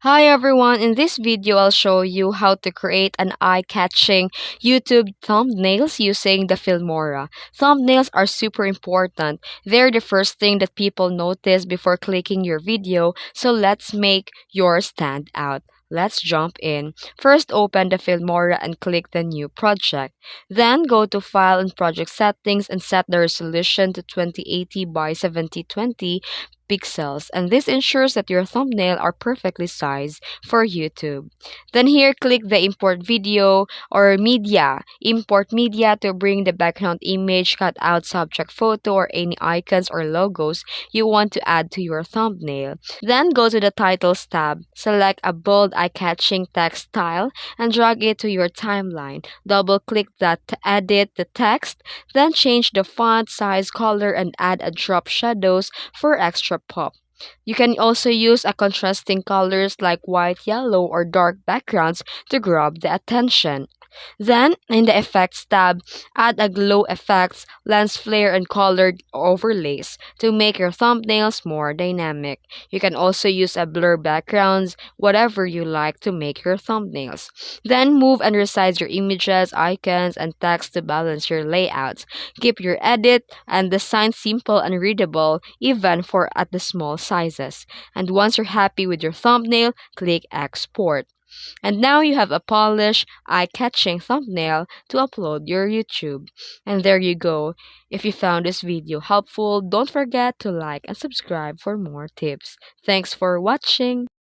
Hi everyone, in this video I'll show you how to create an eye-catching YouTube thumbnails using the Filmora. Thumbnails are super important. They're the first thing that people notice before clicking your video, so let's make yours stand out. Let's jump in. First, open the Filmora and click the new project. Then go to File and Project Settings and set the resolution to 2080 by 7020 pixels, and this ensures that your thumbnail are perfectly sized for YouTube. Then here click the import video or media. Import media to bring the background image, cut out subject photo or any icons or logos you want to add to your thumbnail. Then go to the titles tab. Select a bold eye-catching text style and drag it to your timeline. Double click that to edit the text, then change the font size, color and add a drop shadows for extra pop. You can also use a contrasting colors like white, yellow, or dark backgrounds to grab the attention. Then, in the Effects tab, add a glow effects, lens flare, and colored overlays to make your thumbnails more dynamic. You can also use a blur backgrounds, whatever you like to make your thumbnails. Then, move and resize your images, icons, and text to balance your layouts. Keep your edit and design simple and readable, even for at the small sizes. And once you're happy with your thumbnail, click Export. And now you have a polished, eye-catching thumbnail to upload your YouTube. And there you go. If you found this video helpful, don't forget to like and subscribe for more tips. Thanks for watching.